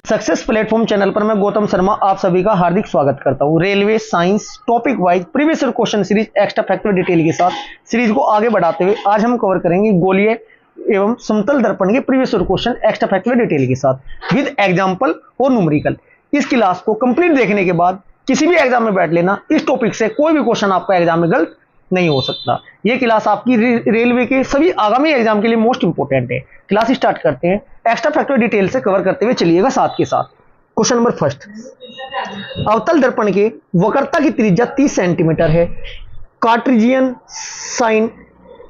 Success platform channel पर मैं गौतम शर्मा आप सभी का हार्दिक स्वागत करता हूं। Railway science topic wise previous year question series extra factor detail के साथ सीरीज को आगे बढ़ाते हुए आज हम कवर करेंगे गोलीय एवं समतल दर्पण के previous year question extra factor detail के साथ विद एग्जांपल और न्यूमेरिकल। इस क्लास को कंप्लीट देखने के बाद किसी भी एग्जाम में बैठ लेना, इस टॉपिक से कोई भी क्वेश्चन आपका एग्जाम में गलत नहीं हो सकता। यह क्लास आपकी रेलवे के सभी आगामी एग्जाम के लिए मोस्ट इंपोर्टेंट है। क्लास स्टार्ट करते हैं, एक्स्ट्रा फैक्टर डिटेल से कवर करते हुए चलिएगा साथ के साथ। क्वेश्चन नंबर फर्स्ट, अवतल दर्पण के वक्रता की त्रिज्या 30 सेंटीमीटर है। कार्टेशियन साइन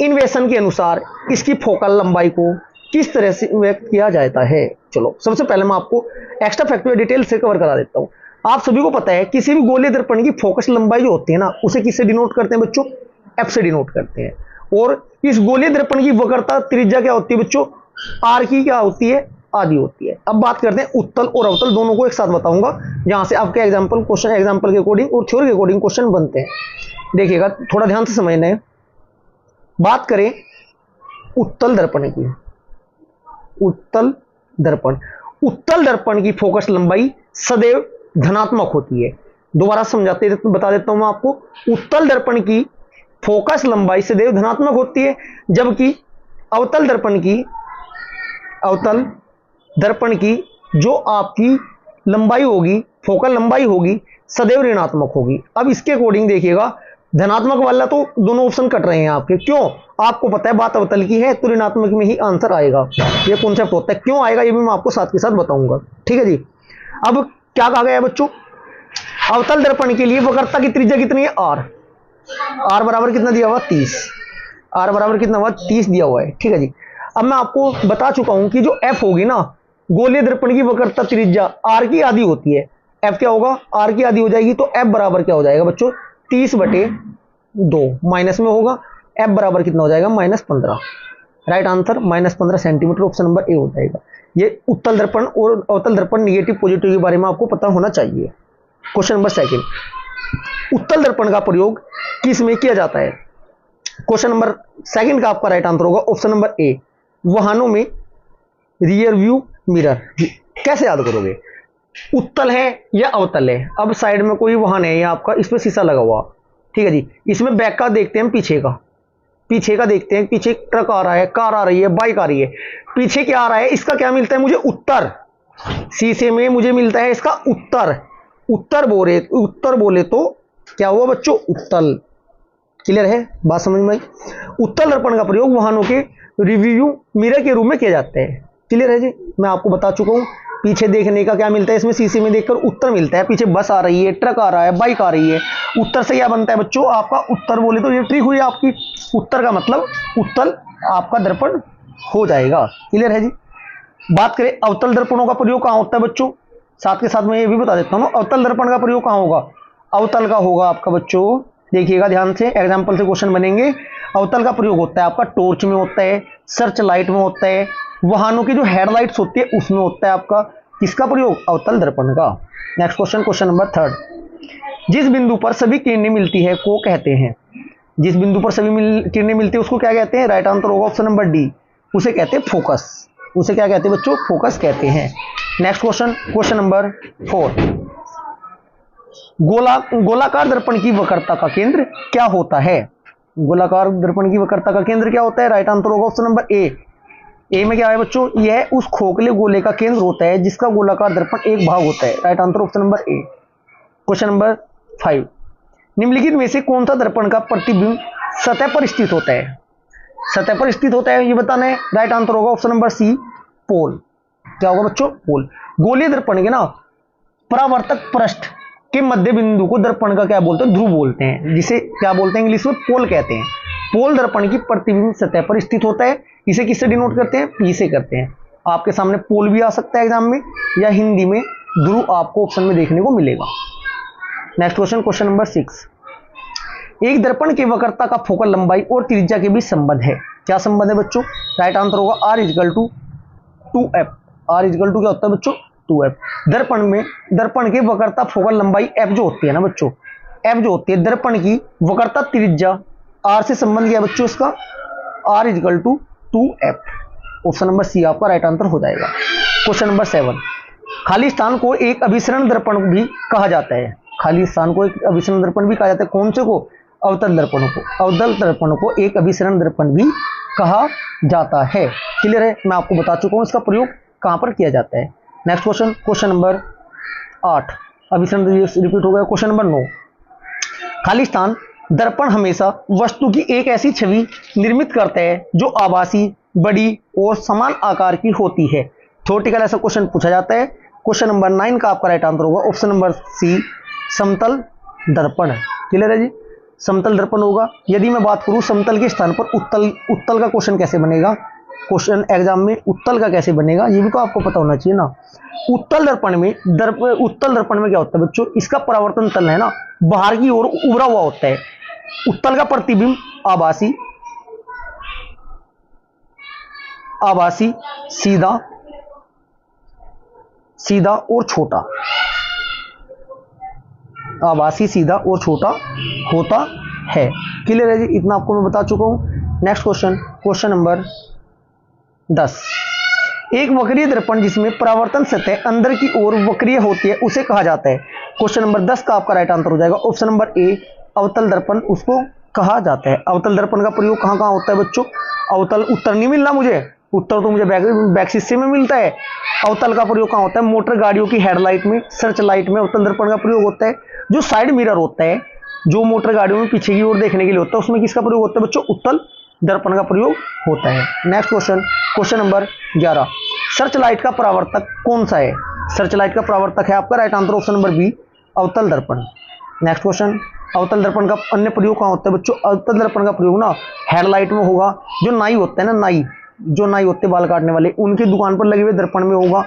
इन्वेशन के अनुसार इसकी फोकल लंबाई को किस तरह से व्यक्त किया जाता है। चलो सबसे पहले मैं आपको एक्स्ट्रा फैक्टर डिटेल से कवर करा देता हूं। आप सभी को पता है किसी भी गोलीय दर्पण की फोकस लंबाई जो होती है ना, उसे किससे डिनोट करते हैं बच्चों? एफ से डिनोट करते हैं। और इस गोलीय दर्पण की वक्रता त्रिज्या क्या होती है बच्चों? आर की क्या होती है? आधी होती है। अब बात करते हैं उत्तल और अवतल दोनों को एक साथ बताऊंगा, जहां से आपके एग्जाम्पल के अकॉर्डिंग और थ्योरी के अकॉर्डिंग क्वेश्चन बनते हैं। देखिएगा, थोड़ा ध्यान से समझना है। बात करें उत्तल दर्पण की, उत्तल दर्पण की फोकस लंबाई सदैव धनात्मक होती है। दोबारा समझाते बता देता हूं मैं आपको। उत्तल दर्पण की फोकस लंबाई सदैव धनात्मक होती है, जबकि अवतल दर्पण की जो आपकी लंबाई होगी, फोकल लंबाई होगी, सदैव ऋणात्मक होगी। अब इसके अकॉर्डिंग देखिएगा, धनात्मक वाला तो दोनों ऑप्शन कट रहे हैं आपके। क्यों? आपको पता है बात अवतल की है तो ऋणात्मक में ही आंसर आएगा। ये कॉन्सेप्ट होता है। क्यों आएगा ये भी मैं आपको साथ के साथ बताऊंगा। ठीक है जी। अब क्या कहा गया है बच्चों? अवतल दर्पण के लिए वक्रता की त्रिज्या कितनी है? आर बराबर कितना दिया हुआ? 30। आर बराबर कितना हुआ? 30 दिया हुआ है। ठीक है जी। अब मैं आपको बता चुका हूं कि जो एफ होगी ना, गोलीय दर्पण की वक्रता त्रिज्या आर की आधी होती है। एफ क्या होगा? आर की आधी हो जाएगी, तो एफ बराबर क्या हो जाएगा बच्चों? 30/2 माइनस में होगा। एफ बराबर कितना हो जाएगा? -15। Right answer -15 centimetre, option number A हो जाएगा। ये उत्तल दर्पण और अवतल दर्पण निगेटिव पॉजिटिव के बारे में आपको पता होना चाहिए। क्वेश्चन नंबर सेकंड, उत्तल दर्पण का प्रयोग किस में किया जाता है? क्वेश्चन नंबर सेकंड का आपका राइट आंसर होगा ऑप्शन नंबर ए, वाहनों में रियर व्यू मिरर। कैसे याद करोगे? उत्तल है या अवतल है? अब साइड में कोई वाहन है या आपका, इस पे शीशा लगा हुआ, ठीक है जी। इसमें बैक का देखते हैं, पीछे का देखते हैं। पीछे ट्रक आ रहा है, कार आ रही है, बाइक आ रही है। पीछे क्या आ रहा है? इसका क्या मिलता है मुझे? उत्तर। शीशे में मुझे मिलता है इसका उत्तर। उत्तर बोले तो क्या हुआ बच्चों? उत्तल। क्लियर है? बात समझ में आई? उत्तल दर्पण का प्रयोग वाहनों के रिव्यू मिरर के रूप में किया जाता है। क्लियर है जी। मैं आपको बता चुका हूं, पीछे देखने का क्या मिलता है इसमें? शीशे में देखकर उत्तर मिलता है। पीछे बस आ रही है, ट्रक आ रहा है, बाइक आ रही है। उत्तर से क्या बनता है बच्चों? आपका उत्तर बोले तो ये ट्रिक हुई आपकी। उत्तर का मतलब उत्तल आपका दर्पण हो जाएगा। क्लियर है जी। बात करें अवतल दर्पणों का प्रयोग कहां होता है बच्चों? साथ के साथ मैं ये भी बता देता हूं, अवतल दर्पण का प्रयोग कहां होगा? अवतल का होगा आपका बच्चों, देखिएगा ध्यान से, एग्जाम्पल से क्वेश्चन बनेंगे। अवतल का प्रयोग होता है आपका टॉर्च में होता है, सर्च लाइट में होता है, वाहनों की जो हेडलाइट्स होती है उसमें होता है आपका। किसका प्रयोग? अवतल दर्पण का। Next question, question number third, जिस बिंदु पर सभी किरणें मिलती है को कहते हैं। जिस बिंदु पर सभी किरणें मिलती है उसको क्या कहते हैं? राइट आंसर होगा ऑप्शन नंबर डी, उसे कहते हैं फोकस। उसे क्या कहते हैं बच्चों? फोकस कहते हैं। नेक्स्ट क्वेश्चन, क्वेश्चन नंबर 4, गोलाकार दर्पण की वक्रता का केंद्र क्या होता है? गोलाकार दर्पण की वक्रता का केंद्र क्या होता है? राइट आंसर होगा ऑप्शन नंबर ए में क्या है बच्चों? यह उस खोखले गोले का केंद्र होता है जिसका गोलाकार दर्पण एक भाग होता है। Right answer option number A. Question number 5, निम्नलिखित में से कौन सा दर्पण का प्रतिबिंब सतह पर स्थित होता है? सतह पर स्थित होता है ये बताना है। राइट आंसर होगा ऑप्शन नंबर सी, पोल। क्या होगा बच्चों? पोल। गोलीय दर्पण के ना परावर्तक पृष्ठ के मध्य बिंदु को दर्पण का क्या बोलते हैं? ध्रुव बोलते हैं, जिसे क्या बोलते हैं इंग्लिश में? पोल कहते हैं। पोल दर्पण की प्रतिबिंब सतह पर स्थित होता है। इसे किससे डिनोट करते हैं? पी से करते हैं। आपके सामने पोल भी आ सकता है एग्जाम में, या हिंदी में ध्रुव आपको ऑप्शन में देखने को मिलेगा। नेक्स्ट क्वेश्चन, क्वेश्चन नंबर 6, एक दर्पण के वक्रता का फोकल लंबाई और त्रिज्या के बीच संबंध है। क्या संबंध है बच्चों? राइट आंसर होगा R = 2f। R = क्या होता है बच्चों? 2f। दर्पण के वक्रता फोकल लंबाई f जो होती है ना बच्चों, f जो होती है, दर्पण की वक्रता त्रिज्या r से संबंध क्या है बच्चों इसका? R = 2f। ऑप्शन नंबर सी आपका राइट आंसर हो जाएगा। क्वेश्चन नंबर 7, खाली स्थान को एक अभिसरण दर्पण भी कहा जाता है। खाली स्थान को एक अभिसरण दर्पण भी कहा जाता है। कौन से को? अवतल दर्पणों को। अवतल दर्पणों को एक अभिसरण दर्पण भी कहा जाता है। क्लियर है? मैं आपको बता चुका हूं इसका प्रयोग कहां पर किया जाता है। Next question, question number 8। अभिसरण रिपीट हो गया। Question number 9। खाली स्थान दर्पण हमेशा वस्तु की एक ऐसी छवि निर्मित करता है जो आभासी, बड़ी और समान आकार की होती है। थ्योरेटिकल ऐसा क्वेश्चन पूछा जाता है। क्वेश्चन नंबर 9 का आपका राइट आंसर होगा ऑप्शन नंबर सी, समतल दर्पण। क्लियर है जी? समतल दर्पण होगा। यदि मैं बात करूं समतल के स्थान पर उत्तल का क्वेश्चन कैसे बनेगा, क्वेश्चन एग्जाम में उत्तल का कैसे बनेगा, ये भी तो आपको पता होना चाहिए ना। उत्तल दर्पण में क्या होता है बच्चों? इसका परावर्तन तल है ना, बाहर की ओर उभरा हुआ होता है। उत्तल का प्रतिबिंब आभासी, सीधा और छोटा, आभासी, सीधा और छोटा होता है। क्लियर है जी? इतना आपको मैं बता चुका हूं। Next question, question number 10। एक वक्रीय दर्पण जिसमें परावर्तन सतह अंदर की ओर वक्रीय होती है उसे कहा जाता है। क्वेश्चन नंबर 10 का आपका राइट आंसर हो जाएगा ऑप्शन नंबर ए, अवतल दर्पण उसको कहा जाता है। अवतल दर्पण का प्रयोग कहां कहां होता है बच्चों? अवतल, उत्तर नहीं मिलना मुझे, उत्तर तो मुझे बैक शीशे में मिलता है। अवतल का प्रयोग कहां होता है? मोटर गाड़ियों की हेडलाइट में, सर्च लाइट में अवतल दर्पण का प्रयोग होता है। जो साइड मिरर होता है, जो मोटर गाड़ियों में पीछे की ओर देखने के लिए होता है, उसमें किसका प्रयोग होता है बच्चों? उत्तल दर्पण का प्रयोग होता है। Next question, question number 11। Search light का परावर्तक कौन सा है? सर्च लाइट का परावर्तक है आपका right answer option number B, अवतल दर्पण। नेक्स्ट क्वेश्चन, अवतल दर्पण का अन्य प्रयोग कहां होता है बच्चों? अवतल दर्पण का प्रयोग ना हेडलाइट में होगा। जो नाई होते हैं ना, नाई होते हैं बाल काटने वाले, उनकी दुकान पर लगे हुए दर्पण में होगा।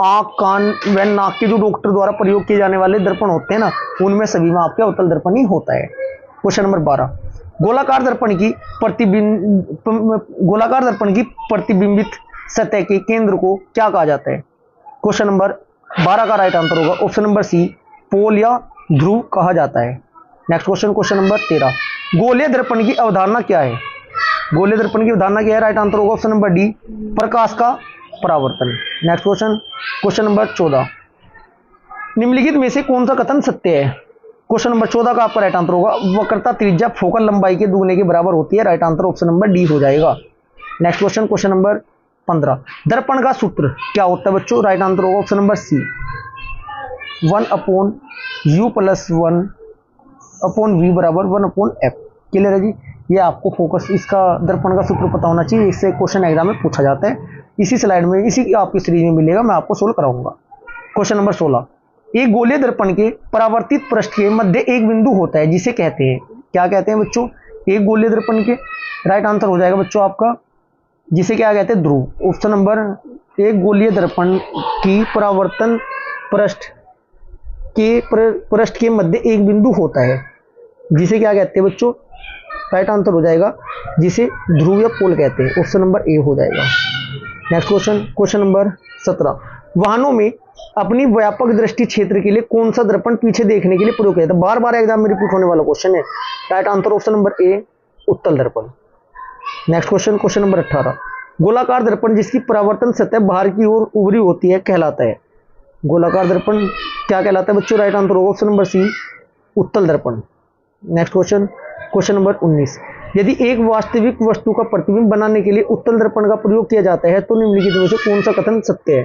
आंख, कान व नाक के जो डॉक्टर द्वारा प्रयोग किए जाने वाले दर्पण होते हैं ना, उनमें सभी में आपके अवतल दर्पण ही होता है। Question number 12। गोलाकार दर्पण की प्रतिबिंबित सतह के केंद्र को क्या कहा जाता है? क्वेश्चन नंबर 12 का राइट आंसर होगा ऑप्शन नंबर सी, पोल या ध्रुव कहा जाता है। Next question, question number 13। गोलीय दर्पण की अवधारणा क्या है? गोलीय दर्पण की अवधारणा क्या है? राइट आंसर होगा ऑप्शन नंबर डी, प्रकाश का परावर्तन। Next question, question number 14। निम्नलिखित में से कौन सा कथन सत्य है? क्वेश्चन नंबर 14 का आपका राइट आंसर होगा वक्रता त्रिज्या फोकल लंबाई के दुगने के बराबर होती है। Right answer option number D हो जाएगा। Next question, question number 15। दर्पण का सूत्र क्या होता है बच्चों? राइट आंसर होगा option number C, 1/u + 1/v बराबर 1/f। क्लियर है जी? ये आपको फोकस, इसका दर्पण का सूत्र पता होना चाहिए, इससे क्वेश्चन एग्जाम में पूछा जाता है। इसी स्लाइड में, इसी आपकी सीरीज में मिलेगा, मैं आपको सोल्व कराऊंगा। Question number 16। एक गोलीय दर्पण के परावर्तित पृष्ठ के मध्य एक बिंदु होता है जिसे कहते हैं, क्या कहते हैं बच्चों? एक गोलीय दर्पण के राइट आंसर हो जाएगा बच्चों आपका, जिसे क्या कहते हैं? ध्रुव। ऑप्शन नंबर, एक गोलीय दर्पण की परावर्तन पृष्ठ के मध्य एक बिंदु होता है जिसे क्या कहते हैं बच्चों? राइट आंसर हो जाएगा जिसे ध्रुव या पोल कहते हैं। ऑप्शन नंबर ए हो जाएगा। Next question, question number 17। वाहनों में अपनी व्यापक दृष्टि क्षेत्र के लिए कौन सा दर्पण पीछे देखने के लिए प्रयोग किया जाता है? बार बार एग्जाम में रिपीट होने वाला क्वेश्चन है। Right answer option number A, उत्तल दर्पण। Next question, question number 18। गोलाकार दर्पण जिसकी परावर्तन सतह बाहर की ओर उभरी होती है कहलाता है। गोलाकार दर्पण क्या कहलाता है बच्चों? राइट आंसर होगा ऑप्शन नंबर सी, उत्तल दर्पण। Next question, question number 19। यदि एक वास्तविक वस्तु का प्रतिबिंब बनाने के लिए उत्तल दर्पण का प्रयोग किया जाता है तो निम्नलिखित में से कौन सा कथन सत्य है?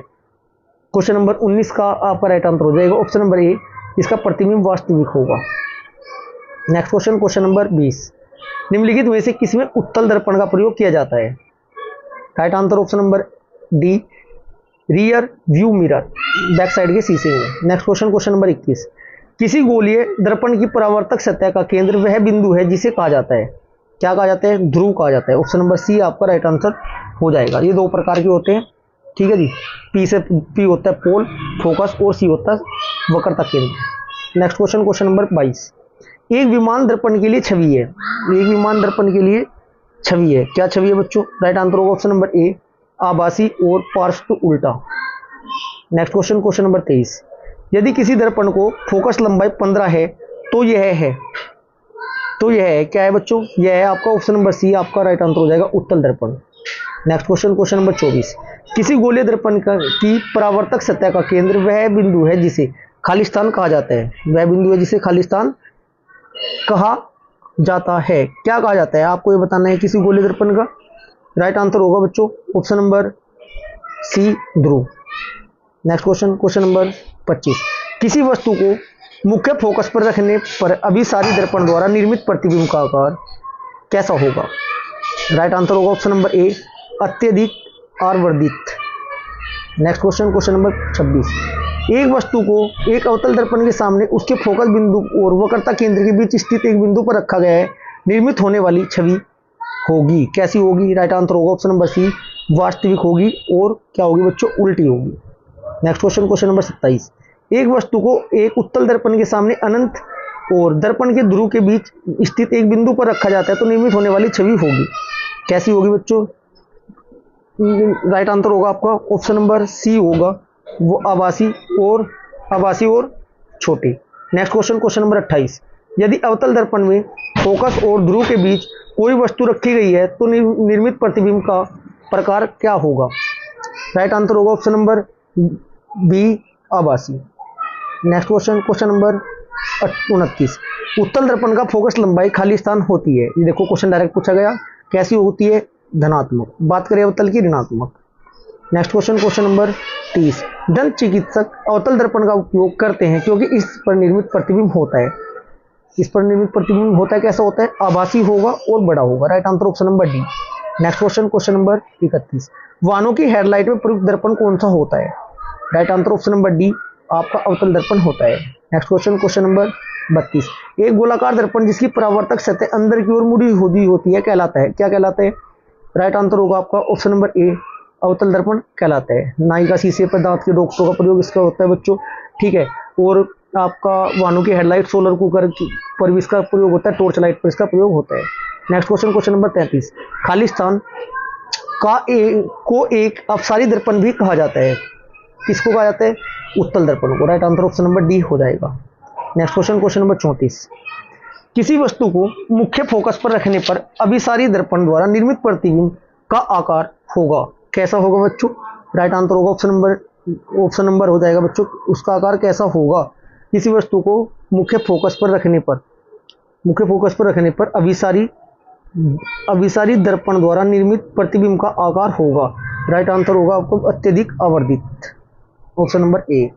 क्वेश्चन नंबर 19 का आपका राइट आंसर हो जाएगा ऑप्शन नंबर ए, इसका प्रतिबिंब वास्तविक होगा। Next question, question number 20। निम्नलिखित में से किसमें उत्तल दर्पण का प्रयोग किया जाता है? Right answer option number D, rear view mirror, back side के शीशे में। Next question, question number 21। किसी गोलीय दर्पण की परावर्तक सतह का केंद्र वह बिंदु है जिसे कहा जाता है, क्या कहा जाता है? ध्रुव कहा जाता है। ऑप्शन नंबर सी आपका राइट आंसर हो जाएगा। ये दो प्रकार के होते हैं, ठीक है जी। पी होता है पोल फोकस और सी होता है वक्रता केंद्र। Next question, question number 22। एक विमान दर्पण के लिए छवि है, एक विमान दर्पण के लिए छवि है, क्या छवि है बच्चों? राइट आंसर होगा ऑप्शन नंबर ए, आभासी और पार्श्व उल्टा। Next question, question number 23। यदि किसी दर्पण को फोकस लंबाई 15 है तो यह है क्या है बच्चों? यह है आपका ऑप्शन नंबर सी, आपका राइट आंसर हो जाएगा उत्तल दर्पण। Next question, question number 24। किसी गोलीय दर्पण की परावर्तक सतह का केंद्र वह बिंदु है जिसे खालिस्तान कहा जाता है। वह बिंदु है जिसे खालिस्तान कहा जाता है। क्या कहा जाता है आपको ये बताना है किसी गोलीय दर्पण का। राइट आंसर होगा बच्चों option number C, Dhruv. Next question, question number 25। किसी वस्तु को मुख्य फोकस पर रखने पर अभिसारी दर्पण द्वारा निर्मित प्रतिबिंब का आकार कैसा होगा। राइट आंसर होगा ऑप्शन नंबर ए, अत्यधिक आवर्धित। Next question, question number 26। एक वस्तु को एक अवतल दर्पण के सामने उसके फोकस बिंदु और वक्रता केंद्र के बीच स्थित एक बिंदु पर रखा गया है। निर्मित होने वाली छवि होगी कैसी होगी। राइट आंसर होगा ऑप्शन नंबर सी, वास्तविक होगी। और क्या होगी बच्चों, उल्टी होगी। Next question, question number 27। एक वस्तु को एक उत्तल दर्पण के सामने अनंत और दर्पण के ध्रुव के बीच स्थित एक बिंदु पर रखा जाता है तो निर्मित होने वाली छवि होगी कैसी होगी बच्चों। राइट आंसर होगा आपका ऑप्शन नंबर सी होगा, वो आभासी और छोटी। Next question, question number 28। यदि अवतल दर्पण में फोकस और ध्रुव के बीच कोई वस्तु रखी गई है तो निर्मित प्रतिबिंब का प्रकार क्या होगा। राइट आंसर होगा ऑप्शन नंबर बी, आभासी। Next question, question number 29। उत्तल दर्पण का फोकस लंबाई खालिस्तान होती है। ये देखो क्वेश्चन डायरेक्ट पूछा गया, कैसी होती है, धनात्मक। बात करें अवतल की, ऋणात्मक। Next question, question number 30। दंत चिकित्सक अवतल दर्पण का उपयोग करते हैं क्योंकि इस पर निर्मित प्रतिबिंब होता है। इस पर निर्मित प्रतिबिंब होता है कैसा होता है, आभासी होगा और बड़ा होगा। Right answer option number D. Next question, question number 31। वाहनों की हेडलाइट में प्रयुक्त दर्पण कौन सा होता है। Right answer option number D, आपका अवतल दर्पण होता है। Next question, question number 32। एक गोलाकार दर्पण जिसकी परावर्तक सतह अंदर की ओर मुड़ी हुई होती है कहलाता है, क्या कहलाता है। राइट आंसर होगा आपका ऑप्शन नंबर ए, अवतल दर्पण कहलाता है। नाई का शीशे पर दांत के डॉक्टरों का प्रयोग इसका होता है बच्चों, ठीक है। और आपका वाहनों की हेडलाइट, सोलर कुकर पर भी इसका प्रयोग होता है, टॉर्च लाइट पर इसका प्रयोग होता है। Next question, question number 33। Khalistan को एक अपसारी दर्पण भी कहा जाता है। किसको कहा जाता है, उत्तल दर्पण को। Right answer option number D हो जाएगा। Next question, question number 34। किसी वस्तु को मुख्य फोकस पर रखने पर अभिसारी दर्पण द्वारा निर्मित प्रतिबिंब का आकार होगा कैसा होगा बच्चों। राइट आंसर होगा ऑप्शन नंबर हो जाएगा बच्चों, उसका आकार कैसा होगा। किसी वस्तु को मुख्य फोकस पर रखने पर अभिसारी दर्पण द्वारा निर्मित प्रतिबिंब का आकार होगा। राइट आंसर होगा आपको अत्यधिक आवर्धित, option number A.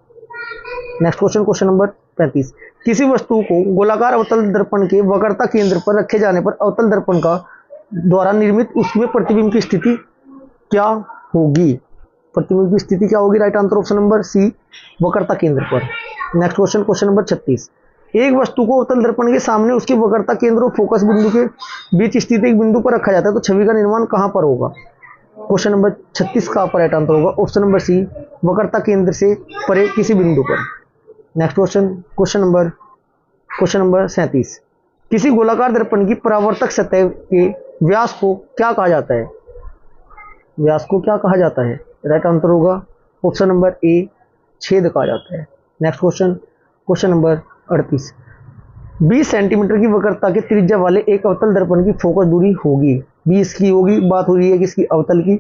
Next question, question number 35। किसी वस्तु को गोलाकार अवतल दर्पण के वक्रता केंद्र पर रखे जाने पर अवतल दर्पण का द्वारा निर्मित उसमें प्रतिबिंब की स्थिति क्या होगी। प्रतिबिंब की स्थिति क्या होगी। Right answer option number C, वक्रता केंद्र पर। Next question, question number 36। एक वस्तु को अवतल दर्पण के सामने उसके वक्रता केंद्र और फोकस बिंदु के बीच स्थित एक बिंदु पर रखा जाता है तो छवि का निर्माण कहां पर होगा। क्वेश्चन नंबर 36 का राइट आंसर होगा ऑप्शन नंबर सी, वक्रता केंद्र से परे किसी बिंदु पर। Next question, question number 37। किसी गोलाकार दर्पण की परावर्तक सतह के व्यास को क्या कहा जाता है। व्यास को क्या कहा जाता है। राइट आंसर होगा ऑप्शन नंबर ए, छेद कहा जाता है। Next question, question number 38। 20 centimetre की वक्रता के त्रिज्या वाले एक अवतल दर्पण की फोकस दूरी होगी 20 की होगी। बात हो रही है किसकी, अवतल की।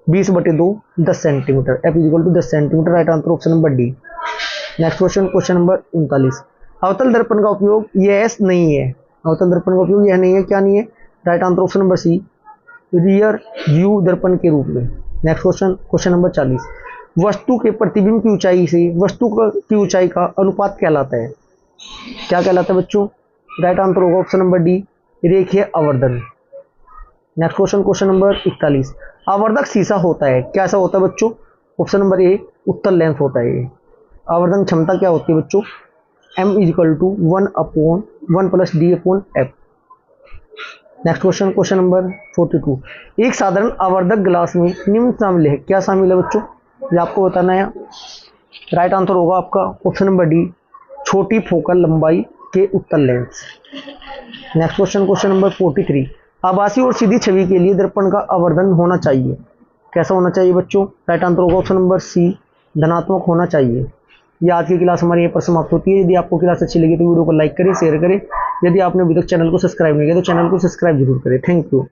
20/2 10 centimetre, F equal to 10 centimetre. Right answer option number D. Next question, question number 39। अवतल दर्पण का उपयोग यह नहीं है। अवतल दर्पण का उपयोग यह नहीं है, क्या नहीं है। Right answer option number C, rear view दर्पण के रूप में। Next question, question number 40। वस्तु के प्रतिबिंब की ऊंचाई से वस्तु की ऊंचाई का अनुपात कहलाता है, क्या कहलाता है बच्चों। राइट आंसर होगा ऑप्शन नंबर डी, रेखीय आवर्धन। Next question, question number 41। आवर्धक शीशा होता है, कैसा होता है बच्चों। ऑप्शन नंबर ए, उत्तल लेंस होता है। आवर्धन क्षमता क्या होती है बच्चों, m = 1/1 + d/f। Next question, question number 42। एक साधारण आवर्धक ग्लास में निम्न शामिल है, क्या शामिल है बच्चों, ये आपको बताना है। राइट आंसर होगा आपका ऑप्शन नंबर डी, छोटी फोकल लंबाई के उत्तल lens. Next question, question number 43। आभासी और सीधी छवि के लिए दर्पण का आवर्धन होना चाहिए, कैसा होना चाहिए बच्चों। राइट आंसर होगा ऑप्शन नंबर सी, धनात्मक होना चाहिए। ये आज की क्लास हमारी यहाँ पर समाप्त होती है। यदि आपको क्लास अच्छी लगी तो वीडियो को लाइक करें, शेयर करें। यदि आपने अभी तक चैनल को सब्सक्राइब नहीं किया तो चैनल को सब्सक्राइब जरूर करें। Thank you.